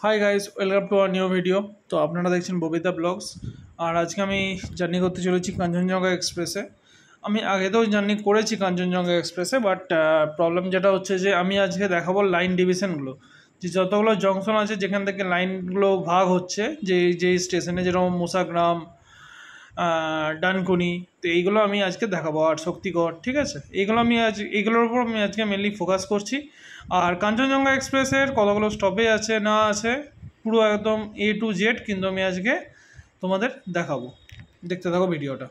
High guys, welcome to our new video. তো আপনারা দেখছেন ববিতা ব্লগস। আর আজকে আমি জার্নি করতে চলেছি কাঞ্চনজঙ্ঘা এক্সপ্রেসে। আমি আগেতেও জার্নি করেছি কাঞ্চনজঙ্ঘা এক্সপ্রেসে, বাট প্রবলেম যেটা হচ্ছে যে আমি আজকে দেখাবো লাইন ডিভিশনগুলো, যে যতগুলো জংশন আছে যেখান থেকে লাইনগুলো ভাগ হচ্ছে, যে যেই স্টেশনে, যেরকম মুসাগ্রাম, ডানকুনি। তো এইগুলো আমি আজকে দেখাবো, আর শক্তিগড়, ঠিক আছে। এইগুলোর উপর আমি আজকে মেনলি ফোকাস করছি। আর কাঞ্চনজঙ্ঘা এক্সপ্রেসের কতগুলো স্টপেজ আছে না আছে, পুরো একদম A to Z কিন্তু আমি আজকে তোমাদের দেখাবো। দেখতে থাকো ভিডিওটা।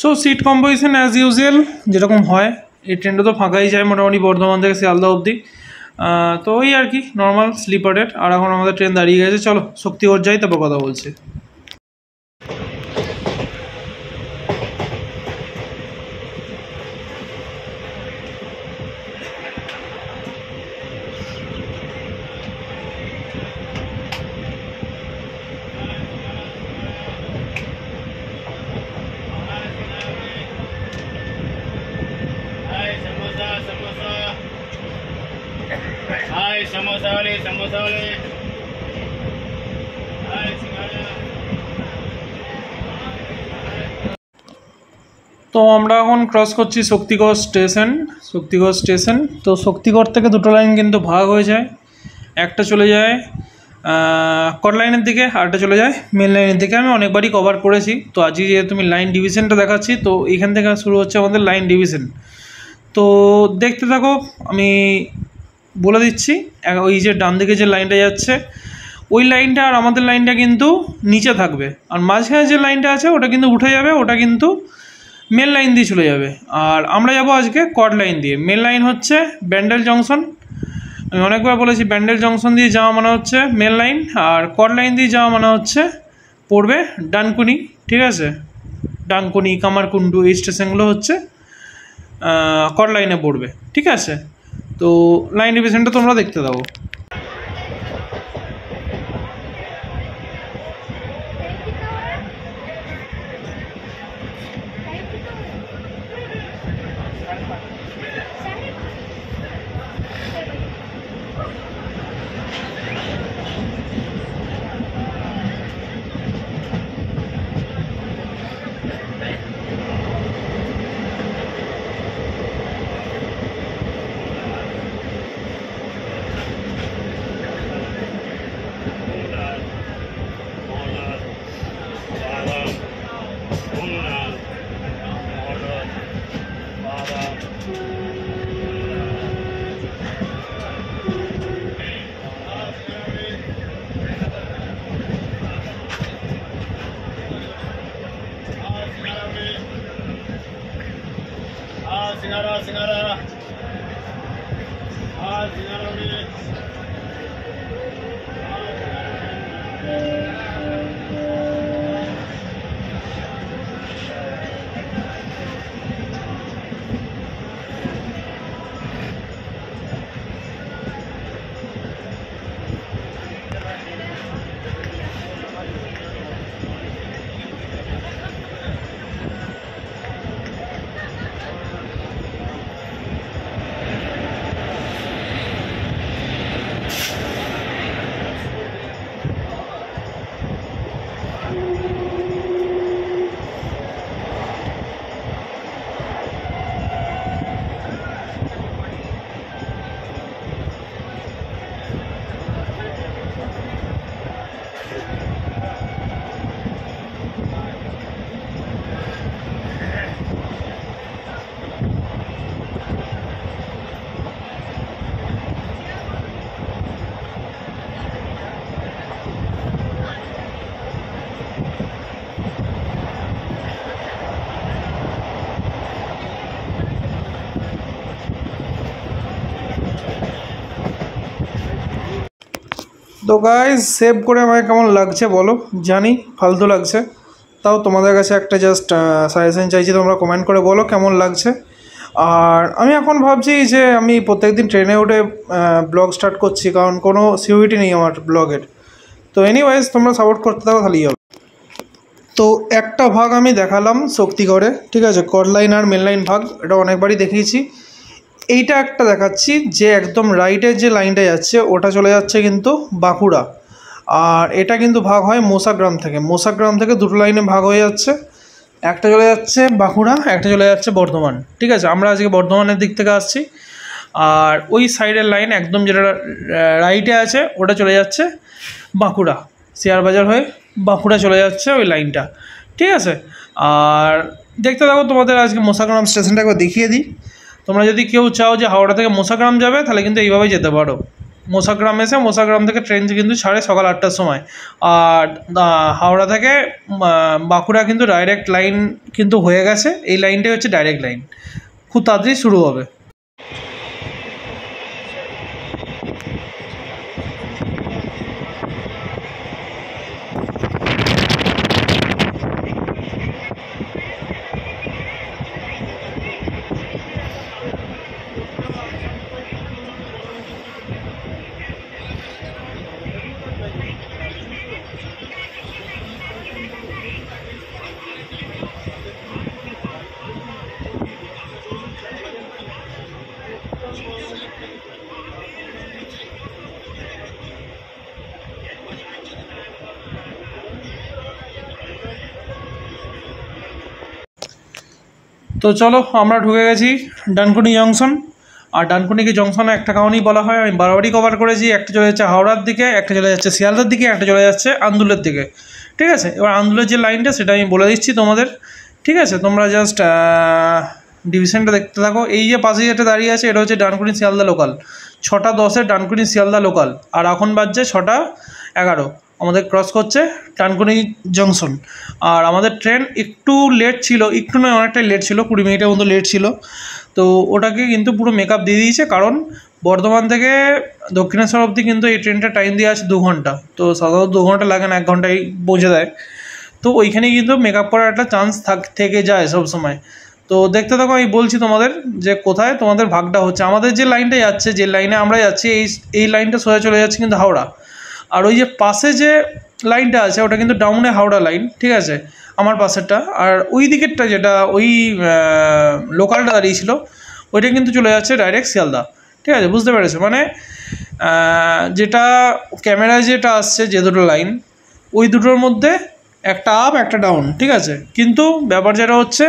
So seat composition as usual যেরকম হয়, এই ট্রেনটা তো ফাঁকাই যায় মোটামুটি বর্ধমান থেকে শিয়ালদা অবধি। তো ওই আর কি নর্মাল স্লিপারের। আর এখন আমাদের ট্রেন দাঁড়িয়ে গেছে, চলো শক্তিগড় যাই, তারপর কথা বলছি। Hai samosa, samosa. Hai samosa wale, samosa wale. Hai singara. তো আমরা এখন ক্রস করছি শক্তিগড় স্টেশন। শক্তিগড় স্টেশন, তো শক্তিগড় থেকে দুটো লাইন কিন্তু ভাগ হয়ে যায়। একটা চলে যায় কট লাইনের দিকে, আরটা চলে যায় মেন লাইনের দিকে। আমি অনেকবারই কভার করেছি, তো আজকে যেহেতু আমি লাইন ডিভিশনটা দেখাচ্ছি, তো এইখান থেকে শুরু হচ্ছে আমাদের লাইন ডিভিশন। তো দেখতে থাকো, আমি বলে দিচ্ছি। ওই যে ডান দিকে যে লাইনটা যাচ্ছে, ওই লাইনটা আর আমাদের লাইনটা কিন্তু নিচে থাকবে, আর মাঝখানে যে লাইনটা আছে ওটা কিন্তু উঠে যাবে, ওটা কিন্তু মেন লাইন দিয়ে চলে যাবে। আর আমরা যাব আজকে কট লাইন দিয়ে। মেন লাইন হচ্ছে ব্যান্ডেল জংশন। আমি অনেকবার বলেছি, ব্যান্ডেল জংশন দিয়ে যাওয়া মানে হচ্ছে মেন লাইন, আর কট লাইন দিয়ে যাওয়া মানে হচ্ছে পড়বে ডানকুনি, ঠিক আছে। ডানকুনি, কামারকুণ্ডু, এই স্টেশনগুলো হচ্ছে কট লাইনে পড়বে, ঠিক আছে। তো লাইন ডিভিশনটা তোমরা দেখতে দাও। তো গাইজ সেভ করে আমাকে কেমন লাগছে বলো, জানি ফালতু লাগছে, তাও তোমাদের কাছে একটা জাস্ট সাজেশন চাইছি, তোমরা কমেন্ট করে বলো কেমন লাগছে। আর আমি এখন ভাবছি যে আমি প্রত্যেকদিন ট্রেনে উঠে ব্লগ স্টার্ট করছি, কারণ কোনো সিউরিটি নেই আমার ব্লগের। তো এনিওয়াইজ তোমরা সাপোর্ট করতে থাকো, তাহলেই হবে। তো একটা ভাগ আমি দেখালাম শক্তিগড়ে, ঠিক আছে, কর লাইন আর মেন লাইন ভাগ, এটা অনেকবারই দেখিয়েছি। এইটা একটা দেখাচ্ছি যে একদম রাইটের যে লাইনটা যাচ্ছে ওটা চলে যাচ্ছে কিন্তু বাঁকুড়া, আর এটা কিন্তু ভাগ হয় মোসাগ্রাম থেকে। মোসাগ্রাম থেকে দুটো লাইনে ভাগ হয়ে যাচ্ছে, একটা চলে যাচ্ছে বাঁকুড়া, একটা চলে যাচ্ছে বর্ধমান, ঠিক আছে। আমরা আজকে বর্ধমানের দিক থেকে আসছি, আর ওই সাইডের লাইন একদম যেটা রাইটে আছে ওটা চলে যাচ্ছে বাঁকুড়া, শেয়ার বাজার হয়ে বাঁকুড়া চলে যাচ্ছে ওই লাইনটা, ঠিক আছে। আর দেখতে থাকো, তোমাদের আজকে মোসাগ্রাম স্টেশনটা একবার দেখিয়ে দিই। তোমরা যদি কেউ চাও যে হাওড়া থেকে মোসাগ্রাম যাবে, তাহলে কিন্তু এইভাবে যেতে পারো। মোসাগ্রাম এসে মোসাগ্রাম থেকে ট্রেন কিন্তু ছাড়ে সকাল 8টার সময়, আর হাওড়া থেকে বাঁকুড়া কিন্তু ডাইরেক্ট লাইন কিন্তু হয়ে গেছে। এই লাইনটাই হচ্ছে ডাইরেক্ট লাইন, খুব তাড়াতাড়ি শুরু হবে। তো চলো, আমরা ঢুকে গেছি ডানকুনি জংশন। আর ডানকুনি জংশনে একটা কারণেই বলা হয়, আমি বারবারই কভার করেছি, একটা চলে যাচ্ছে হাওড়ার দিকে, একটা চলে যাচ্ছে শিয়ালদার দিকে, একটা চলে যাচ্ছে আন্দুলের দিকে, ঠিক আছে। এবার আন্দুলের যে লাইনটা সেটা আমি বলে দিচ্ছি তোমাদের, ঠিক আছে। তোমরা জাস্ট ডিভিশনটা দেখতে থাকো। এই যে পাশে যেটা দাঁড়িয়ে আছে এটা হচ্ছে ডানকুনি শিয়ালদা লোকাল, 6:10-এর ডানকুনি শিয়ালদা লোকাল, আর এখন বাজছে 6:11। আমাদের ক্রস করছে ডানকুনি জংশন। আর আমাদের ট্রেন একটু লেট ছিল, একটু নয় অনেকটাই লেট ছিল, 20 মিনিটের মতো লেট ছিল। তো ওটাকে কিন্তু পুরো মেকআপ দিয়ে দিয়েছে, কারণ বর্ধমান থেকে দক্ষিণেশ্বর অবধি কিন্তু এই ট্রেনটা টাইম দিয়ে আছে 2 ঘন্টা। তো সাধারণত 2 ঘন্টা লাগে না, 1 ঘন্টায় পৌঁছে দেয়। তো ওইখানে কিন্তু মেকআপ করার একটা চান্স থেকে যায় সব সময়। তো দেখতে থাকো, আমি বলছি তোমাদের যে কোথায় তোমাদের ভাগটা হচ্ছে। আমাদের যে লাইনটা যাচ্ছে, যে লাইনে আমরা যাচ্ছি, এই লাইনটা সোজা চলে যাচ্ছে কিন্তু হাওড়া। আর ওই যে পাশে যে লাইনটা আছে ওটা কিন্তু ডাউনে হাওড়া লাইন, ঠিক আছে, আমার পাশেরটা। আর ওই দিকেরটা যেটা ওই লোকালটা দাঁড়িয়েছিল ওইটা কিন্তু চলে যাচ্ছে ডাইরেক্ট শিয়ালদা, ঠিক আছে, বুঝতে পেরেছো? মানে যেটা ক্যামেরায় যেটা আসছে যে দুটো লাইন, ওই দুটোর মধ্যে একটা আপ একটা ডাউন, ঠিক আছে। কিন্তু ব্যাপার যেটা হচ্ছে,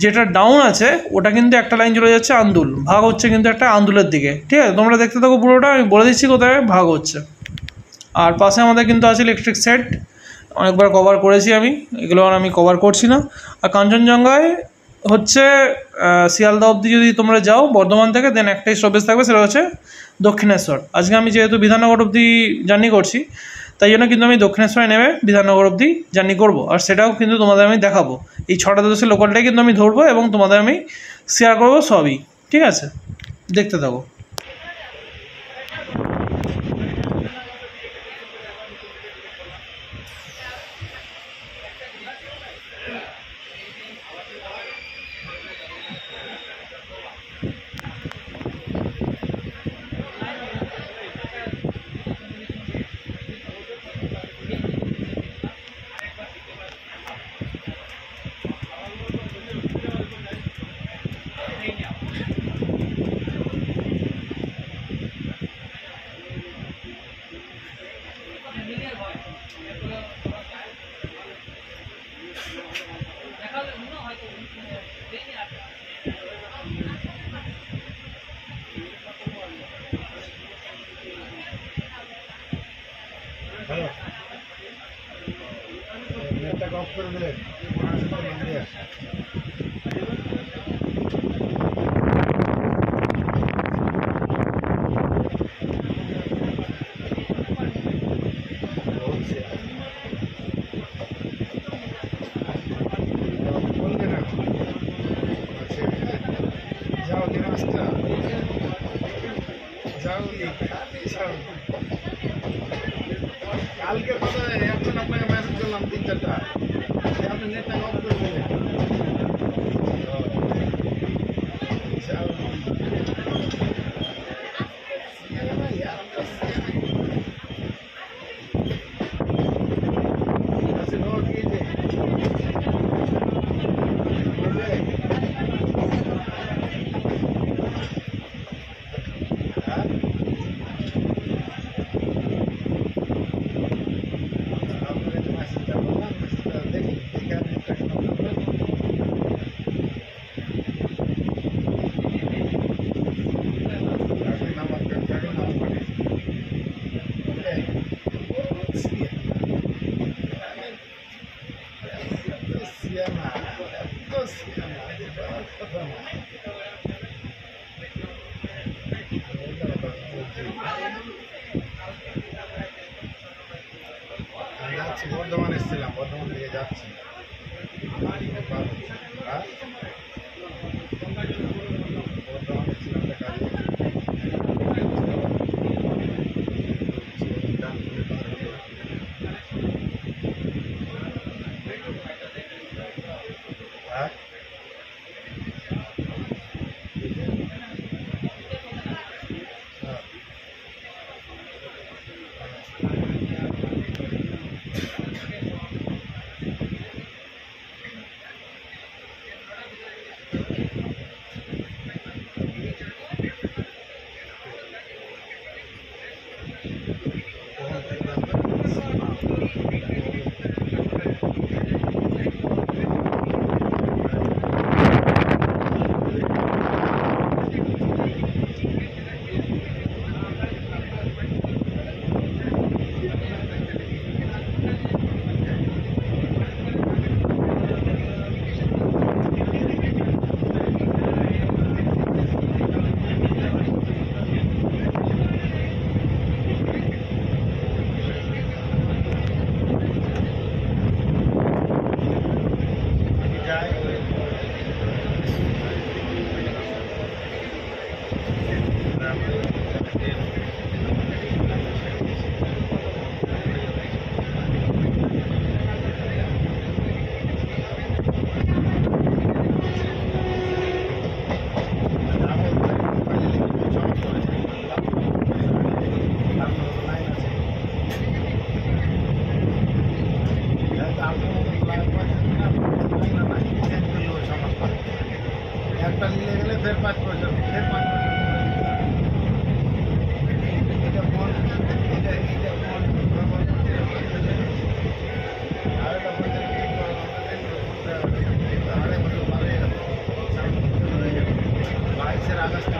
যেটা ডাউন আছে ওটা কিন্তু একটা লাইন চলে যাচ্ছে আন্দুল, ভাগ হচ্ছে কিন্তু একটা আন্দুলের দিকে, ঠিক আছে। তোমরা দেখতে থাকো পুরোটা, আমি বলে দিচ্ছি কোথায় ভাগ হচ্ছে। আর পাশে আমাদের কিন্তু আছে ইলেকট্রিক সেট, অনেকবার কভার করেছি আমি, এগুলো আর আমি কভার করছি না। আর কাঞ্চনজঙ্ঘায় হচ্ছে শিয়ালদা অবধি যদি তোমরা যাও বর্ধমান থেকে, দেন একটাই স্টপেজ থাকবে, সেটা হচ্ছে দক্ষিণেশ্বর। আজকে আমি যেহেতু বিধাননগর অবধি জার্নি করছি, তাই জন্য কিন্তু আমি দক্ষিণেশ্বরে নেমে বিধাননগর অবধি জার্নি করবো, আর সেটাও কিন্তু তোমাদের আমি দেখাবো। এই 6:10 লোকালটাই কিন্তু আমি ধরবো এবং তোমাদের আমি শেয়ার করবো সবই, ঠিক আছে। দেখতে থাকো। হ্যালো, নেটটা অফ করে দিলে বলবে না। যাও রাস্তা যাও যাও নেটটা আপনি নেটটা অফ করে দিলেন যাচ্ছি বর্ধমান এসেছিলাম বর্ধমান থেকে যাচ্ছি বর্ধমান এসেছিলাম কাজে একটা নিয়ে গেলে ফের 5 বছর ফের 5 বছর এটা ফোন এটা ফোন আর এটা ফোন আরে বছর পরে 22 আগস্ট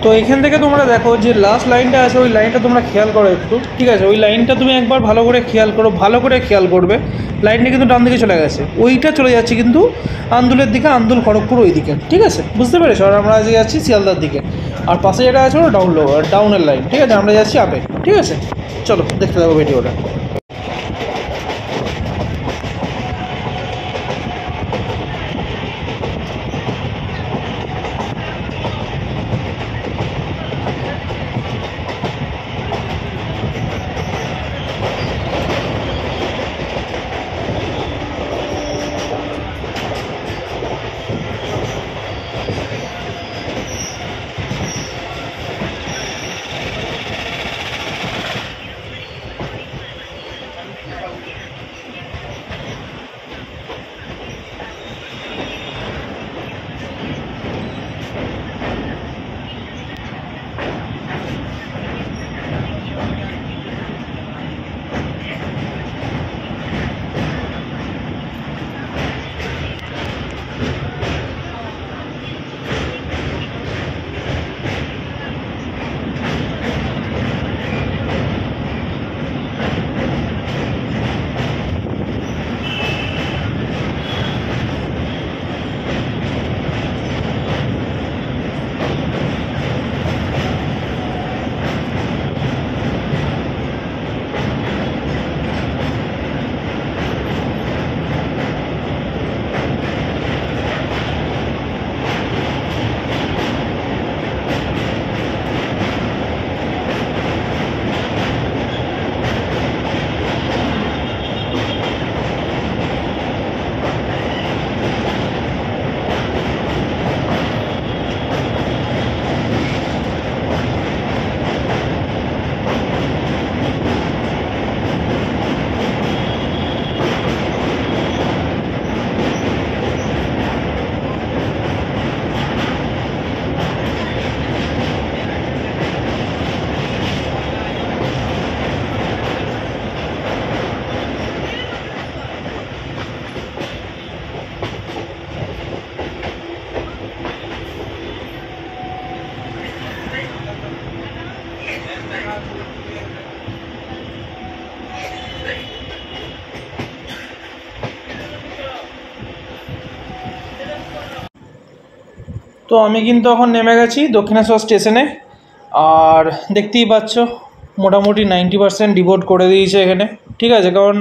তো এখান থেকে তোমরা দেখো যে লাস্ট লাইনটা আছে ওই লাইনটা তোমরা খেয়াল করো একটু, ঠিক আছে? ওই লাইনটা তুমি একবার ভালো করে খেয়াল করো, ভালো করে খেয়াল করবে। লাইনটা কিন্তু ডান দিকে চলে গেছে, ওইটা চলে যাচ্ছে কিন্তু আন্দুলের দিকে, আন্দুল খড়গপুর ওই দিকে, ঠিক আছে? বুঝতে পেরেছো? আর আমরা আজকে যাচ্ছি শিয়ালদার দিকে, আর পাশে যেটা আছে ওটা ডাউনের লাইন, ঠিক আছে? আমরা যাচ্ছি আপে, ঠিক আছে? চলো দেখতে থাকো ভিডিওটা। তো আমি কিন্তু এখন নেমে গেছি দক্ষিণেশ্বর স্টেশনে। আর দেখতেই পাচ্ছ মোটামুটি 90% ডিভোট করে দিয়েছে এখানে, ঠিক আছে। কারণ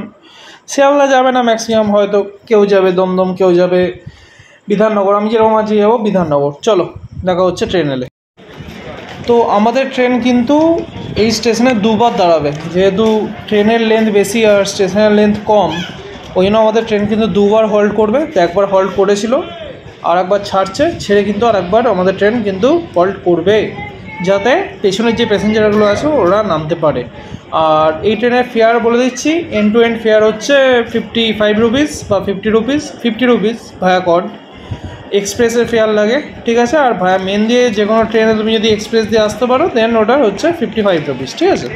শিয়ালদা যাবে না ম্যাক্সিমাম, হয়তো কেউ যাবে দমদম, কেউ যাবে বিধাননগর। আমি যেরকম আজকে যাবো বিধাননগর। চলো দেখা হচ্ছে ট্রেন এলে। তো আমাদের ট্রেন কিন্তু এই স্টেশনে দুবার দাঁড়াবে, যেহেতু ট্রেনের লেন্থ বেশি আর স্টেশনের লেন্থ কম, ওই জন্য আমাদের ট্রেন কিন্তু দুবার হল্ট করবে। তো একবার হল্ট করেছিল, আর একবার ছাড়ছে, ছেড়ে কিন্তু আর একবার আমাদের ট্রেন কিন্তু হল্ট করবে, যাতে পেছনের যে প্যাসেঞ্জারগুলো আছে ওরা নামতে পারে। আর এই ট্রেনের ফেয়ার বলে দিচ্ছি, এন্ড টু এন্ড ফেয়ার হচ্ছে 55 রুপিস বা 50 রুপিস ভায়া কর্ড। এক্সপ্রেসের ফেয়ার লাগে, ঠিক আছে। আর ভায়া মেন দিয়ে যে কোনো ট্রেনে তুমি যদি এক্সপ্রেস দিয়ে আসতে পারো দেন ওটা হচ্ছে 55 রুপিস, ঠিক আছে।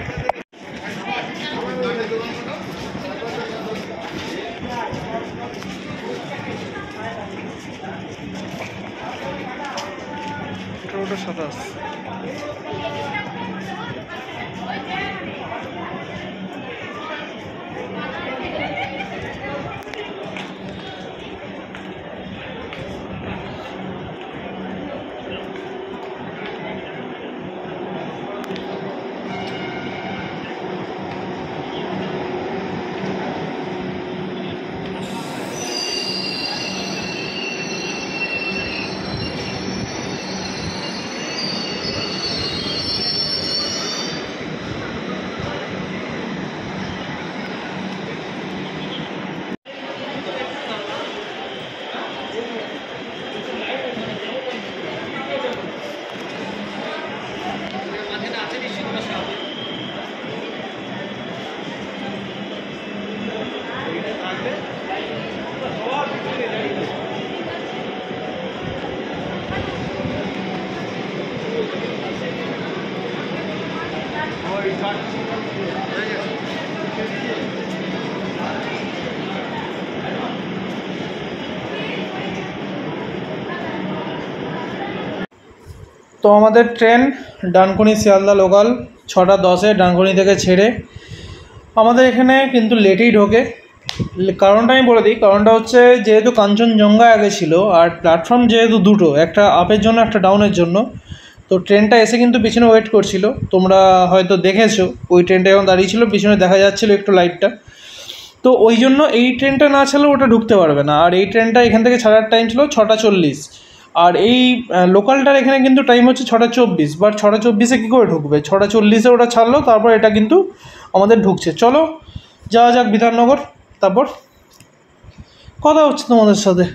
তো আমাদের ট্রেন ডানকুনি শিয়ালদা লোকাল 6:10-এ ডানকুনি থেকে ছেড়ে আমাদের এখানে কিন্তু লেটেই ঢোকে। কারণটা আমি বলে দিই, কারণটা হচ্ছে যেহেতু কাঞ্চনজঙ্ঘা আগে ছিল আর প্ল্যাটফর্ম যেহেতু দুটো, একটা আপের জন্য একটা ডাউনের জন্য, তো ট্রেনটা এসে কিন্তু পিছনে ওয়েট করছিল। তোমরা হয়তো দেখেছো ওই ট্রেনটা যখন দাঁড়িয়ে ছিল পিছনে দেখা যাচ্ছিলো একটু লাইটটা। তো ওই জন্য এই ট্রেনটা না ছাড়লেও ওটা ঢুকতে পারবে না। আর এই ট্রেনটা এখান থেকে ছাড়ার টাইম ছিল 6:40, আর এই লোকালটার এখানে কিন্তু টাইম হচ্ছে 6:24। বাট 6:24-এ কী করে ঢুকবে? 6:40-এ ওটা ছাড়লো, তারপর এটা কিন্তু আমাদের ঢুকছে। চলো যাওয়া যাক বিধাননগর, তারপর কথা হচ্ছে তোমাদের সাথে।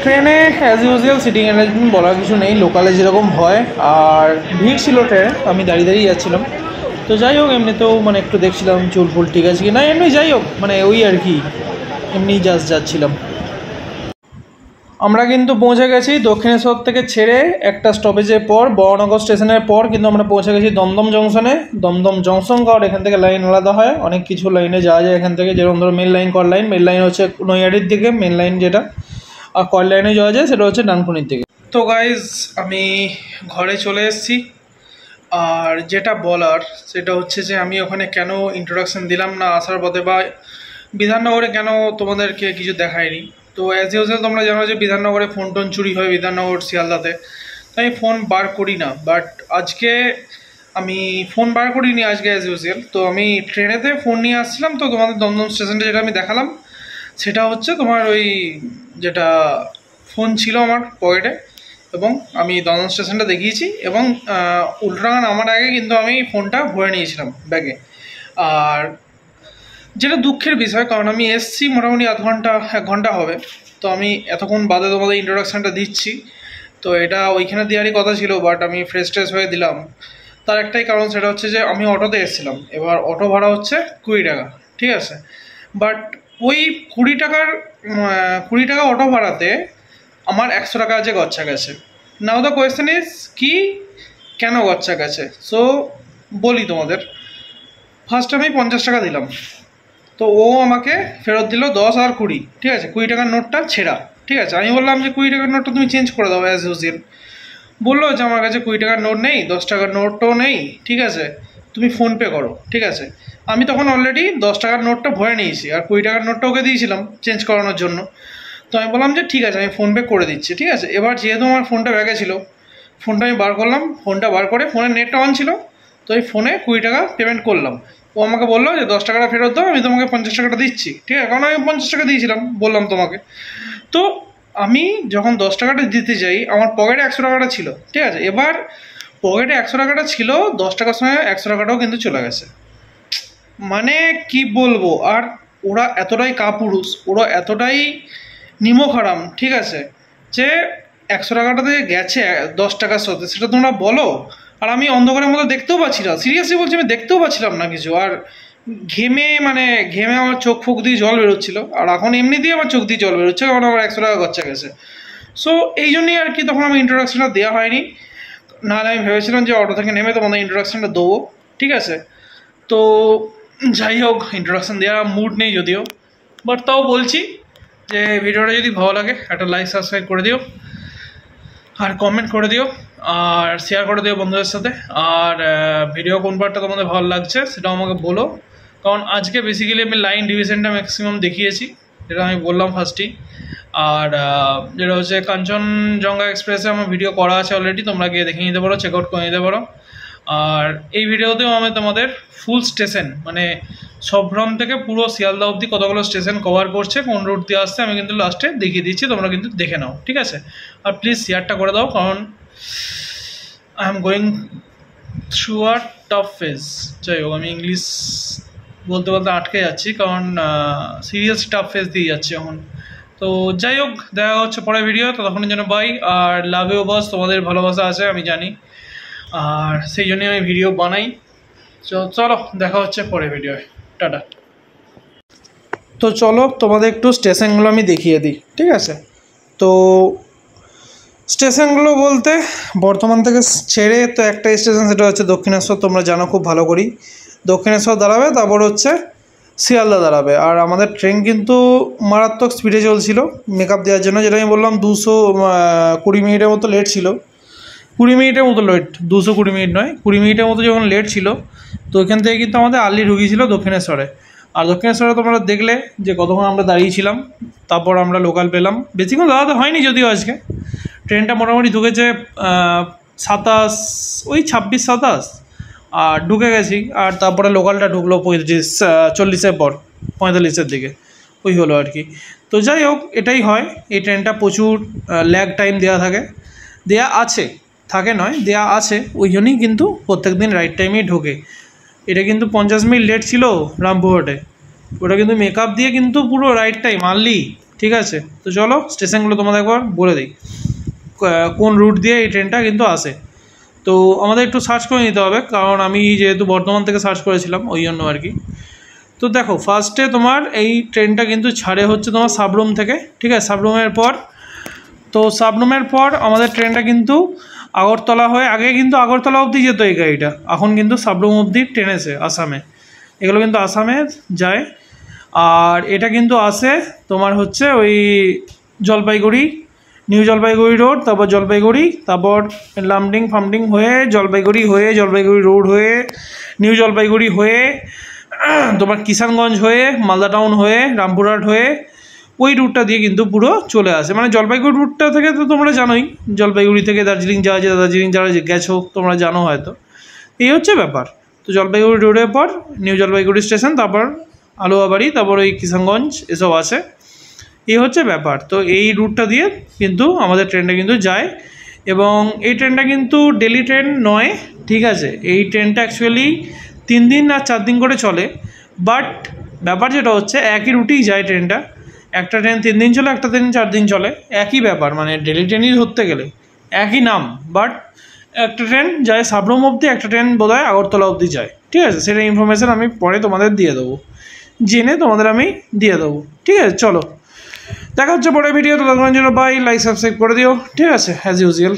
ট্রেনে অ্যাজ ইউজুয়াল সিটিং অ্যারেঞ্জমেন্ট বলার কিছু নেই, লোকালে যেরকম হয়। আর ভিড় ছিল ট্রেনে, আমি দাঁড়িয়ে দাঁড়িয়ে যাচ্ছিলাম। তো যাই হোক, এমনিতেও মানে একটু দেখছিলাম চুল ফুল ঠিক আছে কি না, এমনি যাই হোক মানে ওই আর কি, এমনি জাস্ট যাচ্ছিলাম। আমরা কিন্তু পৌঁছে গেছি দক্ষিণেশ্বর থেকে ছেড়ে একটা স্টপেজের পর, বড়নগর স্টেশনের পর কিন্তু আমরা পৌঁছে গেছি দমদম জংশনে। দমদম জংশন, কারণ এখান থেকে লাইন আলাদা হয়, অনেক কিছু লাইনে যাওয়া যায় এখান থেকে। যেরকম ধরো মেন লাইন, কল লাইন, মেন লাইন হচ্ছে নৈহাটির দিকে মেন লাইন যেটা, আর কল লাইনে যাওয়া যায় সেটা হচ্ছে ডানকুনির দিকে। তো গাইজ আমি ঘরে চলে এসেছি। আর যেটা বলার সেটা হচ্ছে যে আমি ওখানে কেন ইন্ট্রোডাকশান দিলাম না আসার পথে, বা বিধাননগরে কেন তোমাদেরকে কিছু দেখায়নি। তো অ্যাজ ইউজুয়াল তোমরা জানো যে বিধাননগরে ফোন টোন চুরি হয় বিধাননগর শিয়ালদাতে, তাই আমি ফোন বার করি না। বাট আজকে আমি ফোন বার করিনি আজকে অ্যাজ ইউজুয়াল। তো আমি ট্রেনেতে ফোন নিয়ে আসছিলাম, তো তোমাদের দমদম স্টেশনটা যেটা আমি দেখালাম সেটা হচ্ছে তোমার ওই যেটা ফোন ছিল আমার পকেটে, এবং আমি দমদম স্টেশনটা দেখিয়েছি। এবং উল্টাডাঙা নামার আগে কিন্তু আমি ফোনটা ভরে নিয়েছিলাম ব্যাগে। আর যেটা দুঃখের বিষয়, কারণ আমি এসছি মোটামুটি আধ ঘন্টা 1 ঘন্টা হবে, তো আমি এতক্ষণ বাদে তোমাদের ইন্ট্রোডাকশানটা দিচ্ছি। তো এটা ওইখানে দেওয়ারই কথা ছিল, বাট আমি ফ্রেশ ট্রেশ হয়ে দিলাম। তো তার একটাই কারণ, সেটা হচ্ছে যে আমি অটোতে এসেছিলাম, এবার অটো ভাড়া হচ্ছে 20 টাকা, ঠিক আছে। বাট ওই 20 টাকা অটো ভাড়াতে আমার 100 টাকা আছে গচ্ছা গেছে। নাও দ্য কোয়েশ্চেন ইজ কি, কেন গচ্ছা গেছে? সো বলি তোমাদের, ফার্স্ট আমি 50 টাকা দিলাম, তো ও আমাকে ফেরত দিল 10 আর 20, ঠিক আছে। 20 টাকার নোটটা ছেঁড়া, ঠিক আছে। আমি বললাম যে 20 টাকার নোটটা তুমি চেঞ্জ করে দাও অ্যাজ ইউজুয়াল। বললো যে আমার কাছে 20 টাকার নোট নেই, 10 টাকার নোটটাও নেই, ঠিক আছে, তুমি ফোনপে করো, ঠিক আছে। আমি তখন অলরেডি 10 টাকার নোটটা ভরে নিয়েছি, আর 20 টাকার নোটটা ওকে দিয়েছিলাম চেঞ্জ করানোর জন্য। তো আমি বললাম যে ঠিক আছে, আমি ফোনপে করে দিচ্ছি, ঠিক আছে। এবার যেহেতু আমার ফোনটা ব্যাগে ছিল, ফোনটা আমি বার করলাম, ফোনটা বার করে ফোনের নেটটা অন ছিল, তো এই ফোনে 20 টাকা পেমেন্ট করলাম। ও আমাকে বললো যে 10 টাকাটা ফেরত দাও, আমি তোমাকে 50 টাকাটা দিচ্ছি, ঠিক আছে, কারণ আমি 50 টাকা দিয়েছিলাম বললাম তোমাকে। তো আমি যখন 10 টাকাটা দিতে যাই, আমার পকেটে 100 টাকাটা ছিল, ঠিক আছে। এবার পকেটে 100 টাকাটা ছিল, 10 টাকার সময় 100 টাকাটাও কিন্তু চলে গেছে। মানে কি বলবো, আর ওরা এতটাই কাপুরুষ, ওরা এতটাই নিমখারাম, ঠিক আছে, যে 100 টাকাটাতে গেছে 10 টাকার সাথে, সেটা তোমরা বলো। আর আমি অন্ধকারের মতো দেখতেও পাচ্ছি না, সিরিয়াসলি বলছি, আমি দেখতেও পাচ্ছিলাম না কিছু। আর ঘেমে আমার চোখ ফোক দিয়ে জল বেরোচ্ছিল, আর এখন এমনি দিয়ে আমার চোখ দিয়ে জল বেরোচ্ছে, কারণ আমার 100 টাকা খরচা গেছে। সো এই জন্যই আর কি তখন আমি ইন্ট্রোডাকশনটা দেওয়া হয়নি, নাহলে আমি ভেবেছিলাম যে অটো থেকে নেমে তোমাদের ইন্ট্রোডাকশনটা দেবো, ঠিক আছে। তো যাই হোক, ইন্ট্রোডাকশন দেওয়ার মুড নেই যদিও, বাট তাও বলছি যে ভিডিওটা যদি ভালো লাগে একটা লাইক সাবস্ক্রাইব করে দিও, আর কমেন্ট করে দিও, আর শেয়ার করে দিও বন্ধুদের সাথে। আর ভিডিও কোন পার্টটা তোমাদের ভালো লাগছে সেটাও আমাকে বলো, কারণ আজকে বেসিক্যালি আমি লাইন ডিভিশনটা ম্যাক্সিমাম দেখিয়েছি, যেটা আমি বললাম ফার্স্টেই। আর যেটা হচ্ছে কাঞ্চনজঙ্ঘা এক্সপ্রেসে আমার ভিডিও করা আছে অলরেডি, তোমরা গিয়ে দেখে নিতে পারো, চেক আউট করে নিতে পারো। আর এই ভিডিওতেও আমি তোমাদের ফুল স্টেশন, মানে সবরম থেকে পুরো শিয়ালদা অবধি কতগুলো স্টেশন কভার করছে, কোন রুট দিয়ে আসছে, আমি কিন্তু লাস্টে দেখিয়ে দিচ্ছি, তোমরা কিন্তু দেখে নাও, ঠিক আছে। আর প্লিজ শেয়ারটা করে দাও, কারণ I am going through a tough phase. যাই হোক, আমি ইংলিশ বলতে বলতে আটকে যাচ্ছি, কারণ সিরিয়াস টাফ ফেজ দিয়ে যাচ্ছি এখন। তো যাই হোক, দেখা হচ্ছে পরের ভিডিও, ততক্ষণের জন্য by. R love you boss, তোমাদের ভালোবাসা আছে আমি জানি, আর সেই জন্যই আমি ভিডিও বানাই। চলো দেখা হচ্ছে পরের ভিডিওয়, টাটা। তো চলো তোমাদের একটু স্টেশনগুলো আমি দেখিয়ে দিই, ঠিক আছে। তো স্টেশনগুলো বলতে বর্ধমান থেকে ছেড়ে তো একটা স্টেশন, সেটা হচ্ছে দক্ষিণেশ্বর, তোমরা জানো খুব ভালো করেই। দক্ষিণেশ্বর দাঁড়াবে, তারপর হচ্ছে শিয়ালদা দাঁড়াবে। আর আমাদের ট্রেন কিন্তু মারাত্মক স্পিডে চলছিল মেকআপ দেওয়ার জন্য, যেটা আমি বললাম 220 মিনিটের মতো লেট ছিল। 20 মিনিটের মতো লেট, 220 মিনিট নয়, 20 মিনিটের মতো যখন লেট ছিল, তো ওইখান থেকে কিন্তু আমাদের আর্লি ঢুকিয়েছিল দক্ষিণেশ্বরে। আর দক্ষিণেশ্বরে তোমরা দেখলে যে কতক্ষণ আমরা দাঁড়িয়েছিলাম, তারপর আমরা লোকাল পেলাম। বেশিক্ষণ দাঁড়াতে হয়নি যদিও, আজকে ট্রেনটা মোটামুটি ঢুকেছে 27, ওই 26-27, আর ঢুকে গেছি। আর তারপরে লোকালটা ঢুকলো 40-এর পর, 45-এর দিকে, ওই হলো আর কি। তো যাই হোক, এটাই হয়, এই ট্রেনটা প্রচুর ল্যাগ টাইম দেয়া আছে, থাকে নয়, দেয়া আছে, ওই জন্যই কিন্তু প্রত্যেক দিন রাইট টাইমেই ঢোকে। এটা কিন্তু 50 মিনিট লেট ছিল রামপুরহাটে, ওটা কিন্তু মেকআপ দিয়ে কিন্তু পুরো রাইট টাইম আর্লি, ঠিক আছে। তো চলো স্টেশনগুলো তোমাদের একবার বলে দিই, কোন রুট দিয়ে এই ট্রেনটা কিন্তু আসে। তো আমাদের একটু সার্চ করে নিতে হবে, কারণ আমি যেহেতু বর্ধমান থেকে সার্চ করেছিলাম ওই জন্য আর কি। তো দেখো, ফার্স্টে তোমার এই ট্রেনটা কিন্তু ছাড়ে হচ্ছে তোমার সাবরুম থেকে, ঠিক আছে। সাবরুমের পর আমাদের ট্রেনটা কিন্তু আগরতলা হয়ে, আগে কিন্তু আগরতলা অবধি যেত এই গাড়িটা, এখন কিন্তু সাবরুম অবধি ট্রেনেছে আসামে, এগুলো কিন্তু আসামে যায়। আর এটা কিন্তু আসে তোমার হচ্ছে ওই জলপাইগুড়ি, নিউ জলপাইগুড়ি রোড, তারপর জলপাইগুড়ি, তারপর লামডিং ফামডিং হয়ে জলপাইগুড়ি রোড হয়ে নিউ জলপাইগুড়ি হয়ে তোমার কিষানগঞ্জ হয়ে মালদা টাউন হয়ে রামপুরহাট হয়ে ওই রুটটা দিয়ে কিন্তু পুরো চলে আসে। মানে জলপাইগুড়ি রুটটা থেকে তো তোমরা জানোই, জলপাইগুড়ি থেকে দার্জিলিং যাওয়া যায়, দার্জিলিং যারা গেছো তোমরা জানো হয়তো, এই হচ্ছে ব্যাপার। তো জলপাইগুড়ি রোডের পর নিউ জলপাইগুড়ি স্টেশন, তারপর আলুয়াবাড়ি, তারপর ওই কিষানগঞ্জ, এসব আছে, এই হচ্ছে ব্যাপার। তো এই রুটটা দিয়ে কিন্তু আমাদের ট্রেনটা কিন্তু যায়, এবং এই ট্রেনটা কিন্তু ডেলি ট্রেন নয়, ঠিক আছে। এই ট্রেনটা অ্যাকচুয়ালি 3 দিন আর 4 দিন করে চলে, বাট ব্যাপার যেটা হচ্ছে একই রুটেই যায় ট্রেনটা। একটা ট্রেন 3 দিন চলে, একটা ট্রেন 4 দিন চলে, একই ব্যাপার, মানে ডেলি ট্রেনই ধরতে গেলে একই নাম, বাট একটা ট্রেন যায় সাবরুম অবধি, একটা ট্রেন বোধহয় আগরতলা অবধি যায়, ঠিক আছে? সেটা ইনফরমেশান আমি পরে তোমাদের দিয়ে দেবো, জেনে তোমাদের আমি দিয়ে দেবো, ঠিক আছে? চলো দেখা হচ্ছে পরের ভিডিও, ততক্ষণের জন্য বাই, লাইক সাবস্ক্রাইব করে দিও, ঠিক আছে? As usual.